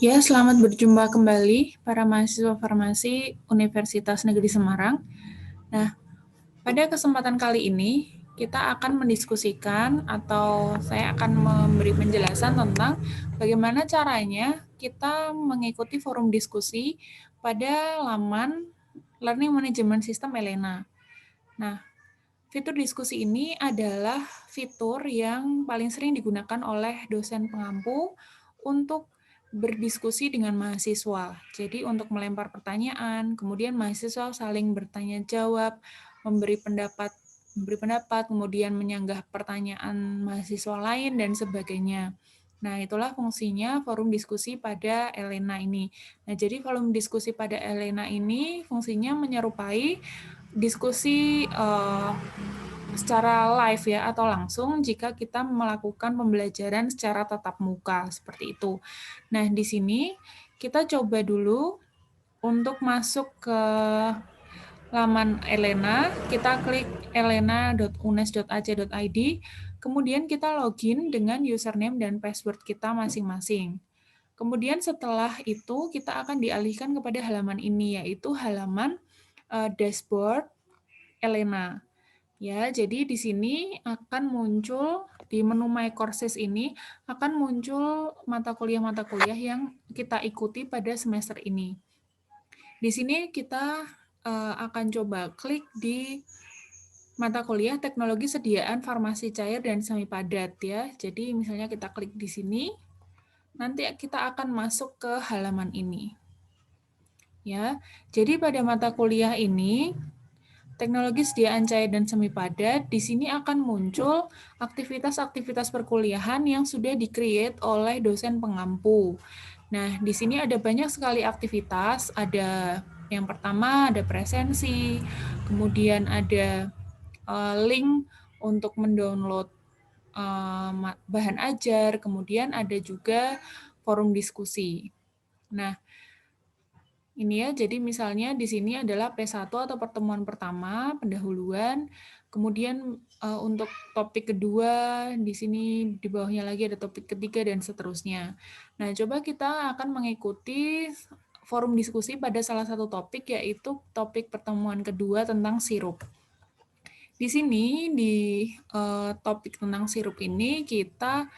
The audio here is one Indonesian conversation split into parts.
Ya, selamat berjumpa kembali para mahasiswa farmasi Universitas Negeri Semarang. Nah, pada kesempatan kali ini kita akan mendiskusikan atau saya akan memberi penjelasan tentang bagaimana caranya kita mengikuti forum diskusi pada laman Learning Management System Elena. Nah, fitur diskusi ini adalah fitur yang paling sering digunakan oleh dosen pengampu untuk berdiskusi dengan mahasiswa. Jadi untuk melempar pertanyaan, kemudian mahasiswa saling bertanya jawab, memberi pendapat, kemudian menyanggah pertanyaan mahasiswa lain dan sebagainya. Nah, itulah fungsinya forum diskusi pada Elena ini. Nah, jadi forum diskusi pada Elena ini fungsinya menyerupai diskusi secara live ya atau langsung jika kita melakukan pembelajaran secara tatap muka seperti itu. Nah, di sini kita coba dulu untuk masuk ke laman Elena, kita klik elena.unes.ac.id, kemudian kita login dengan username dan password kita masing-masing. Kemudian setelah itu kita akan dialihkan kepada halaman ini, yaitu halaman dashboard Elena. Ya, jadi di sini akan muncul di menu My Courses ini akan muncul mata kuliah yang kita ikuti pada semester ini. Di sini kita akan coba klik di mata kuliah Teknologi Sediaan Farmasi Cair dan Semi Padat ya. Jadi misalnya kita klik di sini, nanti kita akan masuk ke halaman ini. Ya. Jadi pada mata kuliah ini Teknologi Sediaan Cair dan Semi Padat, di sini akan muncul aktivitas-aktivitas perkuliahan yang sudah di-create oleh dosen pengampu. Nah, di sini ada banyak sekali aktivitas, ada yang pertama ada presensi, kemudian ada link untuk mendownload bahan ajar, kemudian ada juga forum diskusi. Nah, ini ya, jadi misalnya di sini adalah P1 atau pertemuan pertama, pendahuluan, kemudian untuk topik kedua, di sini di bawahnya lagi ada topik ketiga, dan seterusnya. Nah, coba kita akan mengikuti forum diskusi pada salah satu topik, yaitu topik pertemuan kedua tentang sirup. Di sini, di topik tentang sirup ini, kita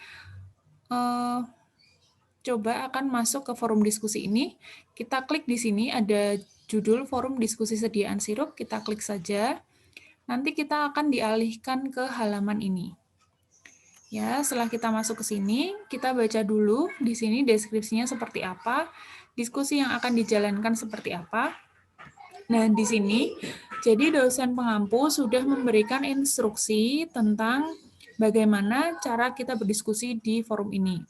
coba akan masuk ke forum diskusi ini. Kita klik di sini ada judul forum diskusi sediaan sirup, kita klik saja. Nanti kita akan dialihkan ke halaman ini. Ya, setelah kita masuk ke sini, kita baca dulu di sini deskripsinya seperti apa, diskusi yang akan dijalankan seperti apa. Nah, di sini jadi dosen pengampu sudah memberikan instruksi tentang bagaimana cara kita berdiskusi di forum ini.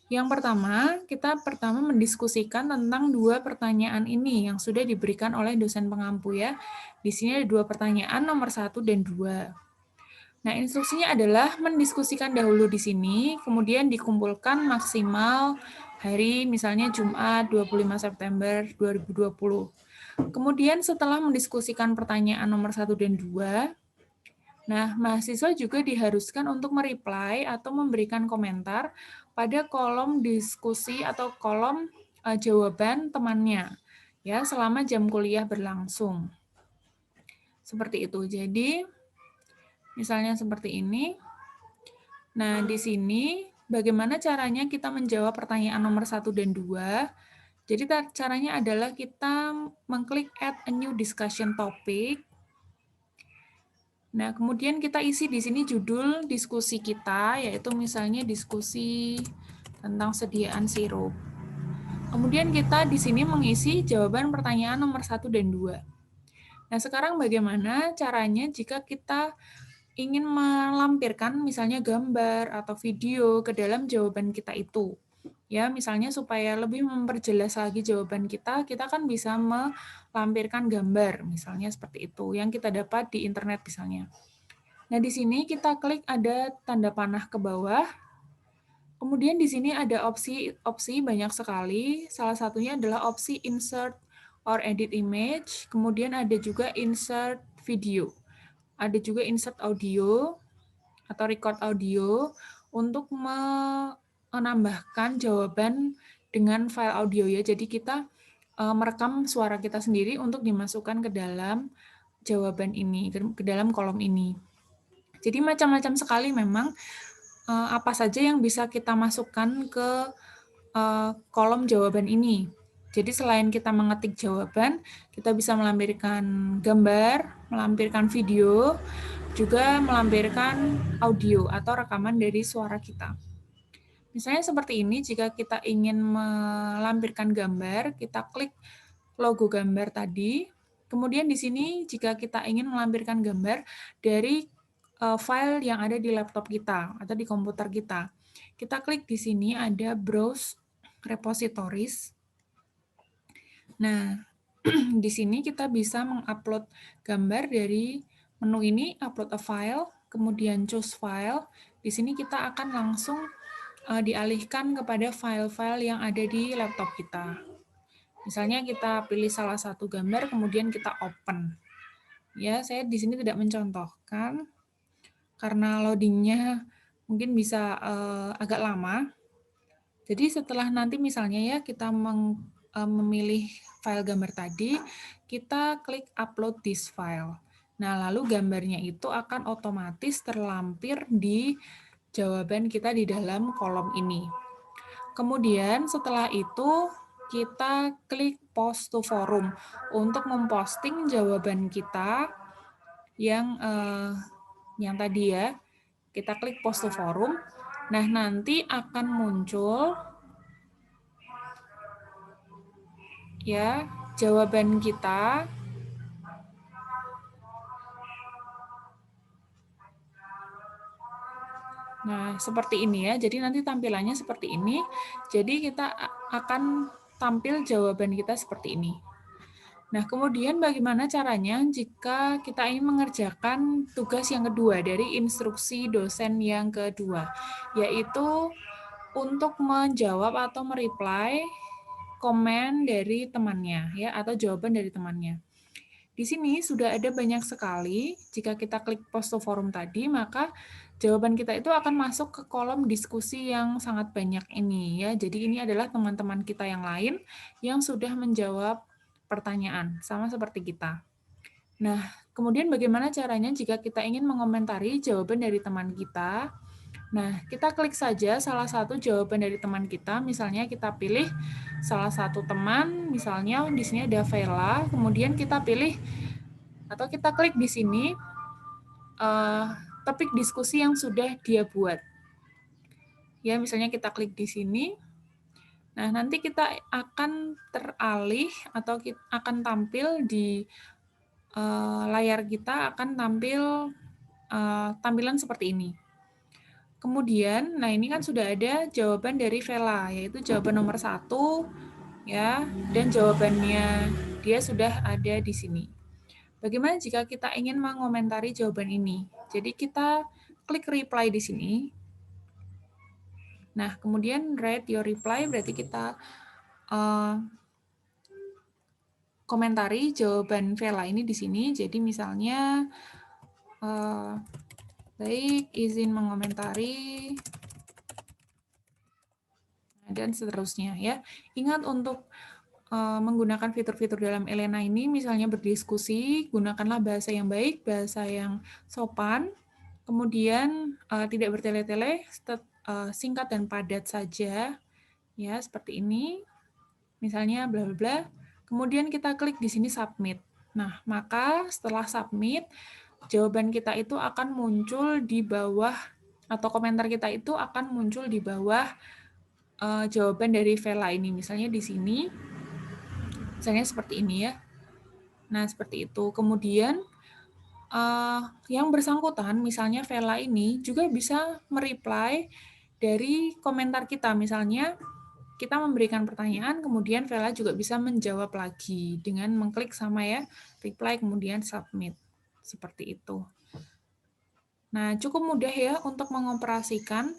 Yang pertama, kita mendiskusikan tentang dua pertanyaan ini yang sudah diberikan oleh dosen pengampu ya. Di sini ada dua pertanyaan, nomor 1 dan 2. Nah, instruksinya adalah mendiskusikan dahulu di sini, kemudian dikumpulkan maksimal hari misalnya Jumat 25 September 2020. Kemudian setelah mendiskusikan pertanyaan nomor 1 dan 2, nah, mahasiswa juga diharuskan untuk mereply atau memberikan komentar pada kolom diskusi atau kolom jawaban temannya ya selama jam kuliah berlangsung. Seperti itu. Jadi, misalnya seperti ini. Nah, di sini bagaimana caranya kita menjawab pertanyaan nomor 1 dan 2? Jadi caranya adalah kita mengklik add a new discussion topic. Nah, kemudian kita isi di sini judul diskusi kita, yaitu misalnya diskusi tentang sediaan sirup. Kemudian kita di sini mengisi jawaban pertanyaan nomor 1 dan 2. Nah, sekarang bagaimana caranya jika kita ingin melampirkan misalnya gambar atau video ke dalam jawaban kita itu? Ya, misalnya supaya lebih memperjelas lagi jawaban kita kan bisa melampirkan gambar, misalnya seperti itu, yang kita dapat di internet misalnya. Nah, di sini kita klik ada tanda panah ke bawah. Kemudian di sini ada opsi banyak sekali. Salah satunya adalah opsi insert or edit image. Kemudian ada juga insert video. Ada juga insert audio atau record audio untuk menambahkan jawaban dengan file audio ya. Jadi kita merekam suara kita sendiri untuk dimasukkan ke dalam jawaban ini, ke dalam kolom ini. Jadi macam-macam sekali memang apa saja yang bisa kita masukkan ke kolom jawaban ini. Jadi selain kita mengetik jawaban, kita bisa melampirkan gambar, melampirkan video, juga melampirkan audio atau rekaman dari suara kita. Misalnya seperti ini, jika kita ingin melampirkan gambar, kita klik logo gambar tadi. Kemudian di sini jika kita ingin melampirkan gambar dari file yang ada di laptop kita atau di komputer kita. Kita klik di sini ada Browse Repositories. Nah, di sini kita bisa mengupload gambar dari menu ini, upload a file, kemudian choose file. Di sini kita akan langsung dialihkan kepada file-file yang ada di laptop kita. Misalnya kita pilih salah satu gambar, kemudian kita open. Ya, saya di sini tidak mencontohkan karena loadingnya mungkin bisa agak lama. Jadi setelah nanti misalnya ya kita memilih file gambar tadi, kita klik upload this file. Nah, lalu gambarnya itu akan otomatis terlampir di jawaban kita di dalam kolom ini. Kemudian setelah itu kita klik post to forum untuk memposting jawaban kita yang tadi ya. Kita klik post to forum. Nah, nanti akan muncul ya jawaban kita. Nah, seperti ini ya. Jadi nanti tampilannya seperti ini. Jadi kita akan tampil jawaban kita seperti ini. Nah, kemudian bagaimana caranya jika kita ingin mengerjakan tugas yang kedua dari instruksi dosen yang kedua, yaitu untuk menjawab atau mereply komen dari temannya ya atau jawaban dari temannya. Di sini sudah ada banyak sekali, jika kita klik post to forum tadi, maka jawaban kita itu akan masuk ke kolom diskusi yang sangat banyak ini ya. Jadi ini adalah teman-teman kita yang lain yang sudah menjawab pertanyaan, sama seperti kita. Nah, kemudian bagaimana caranya jika kita ingin mengomentari jawaban dari teman kita? Nah, kita klik saja salah satu jawaban dari teman kita, misalnya kita pilih salah satu teman, misalnya di sini ada Vela, kemudian kita pilih atau kita klik di sini topik diskusi yang sudah dia buat. Ya, misalnya kita klik di sini. Nah, nanti kita akan teralih atau akan tampil di layar kita akan tampil tampilan seperti ini. Kemudian, nah ini kan sudah ada jawaban dari Vela, yaitu jawaban nomor 1, ya, dan jawabannya dia sudah ada di sini. Bagaimana jika kita ingin mengomentari jawaban ini? Jadi kita klik reply di sini. Nah, kemudian write your reply berarti kita komentari jawaban Vela ini di sini. Jadi misalnya baik, izin mengomentari dan seterusnya ya. Ingat untuk menggunakan fitur-fitur dalam Elena ini, misalnya berdiskusi, gunakanlah bahasa yang baik, bahasa yang sopan, kemudian tidak bertele-tele, singkat dan padat saja, ya seperti ini. Misalnya bla bla bla. Kemudian kita klik di sini submit. Nah, maka setelah submit, jawaban kita itu akan muncul di bawah atau komentar kita itu akan muncul di bawah jawaban dari Vela ini. Misalnya di sini. Misalnya seperti ini ya. Nah, seperti itu. Kemudian yang bersangkutan, misalnya Vela ini juga bisa mereply dari komentar kita. Misalnya kita memberikan pertanyaan, kemudian Vela juga bisa menjawab lagi dengan mengklik sama ya, reply kemudian submit. Seperti itu. Nah, cukup mudah ya untuk mengoperasikan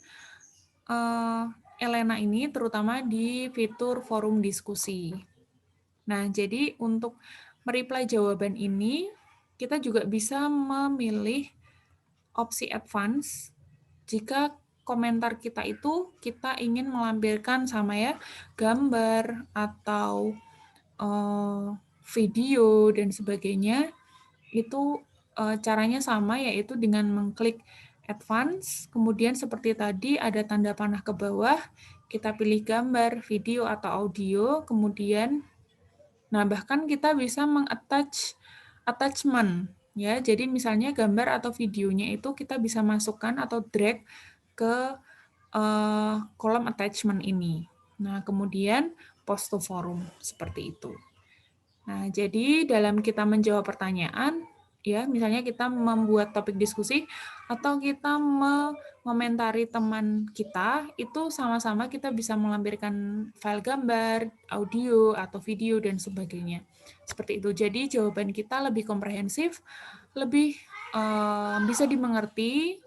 Elena ini, terutama di fitur forum diskusi. Nah, jadi untuk mereply jawaban ini, kita juga bisa memilih opsi advance jika komentar kita itu kita ingin melampirkan sama ya gambar atau video dan sebagainya, itu caranya sama, yaitu dengan mengklik advance, kemudian seperti tadi ada tanda panah ke bawah, kita pilih gambar, video, atau audio, kemudian bahkan kita bisa meng-attach attachment ya. Jadi misalnya gambar atau videonya itu kita bisa masukkan atau drag ke kolom attachment ini. Nah, kemudian post to forum seperti itu. Nah, jadi dalam kita menjawab pertanyaan, ya, misalnya kita membuat topik diskusi atau kita mengomentari teman kita, itu sama-sama kita bisa melampirkan file gambar, audio, atau video, dan sebagainya. Seperti itu. Jadi jawaban kita lebih komprehensif, lebih bisa dimengerti,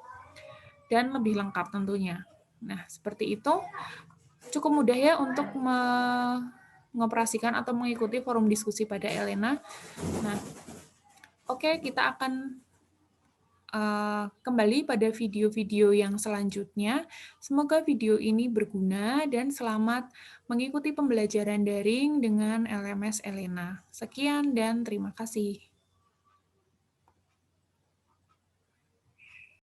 dan lebih lengkap tentunya. Nah, seperti itu. Cukup mudah ya untuk mengoperasikan atau mengikuti forum diskusi pada Elena. Nah, oke, kita akan kembali pada video-video yang selanjutnya. Semoga video ini berguna dan selamat mengikuti pembelajaran daring dengan LMS Elena. Sekian dan terima kasih.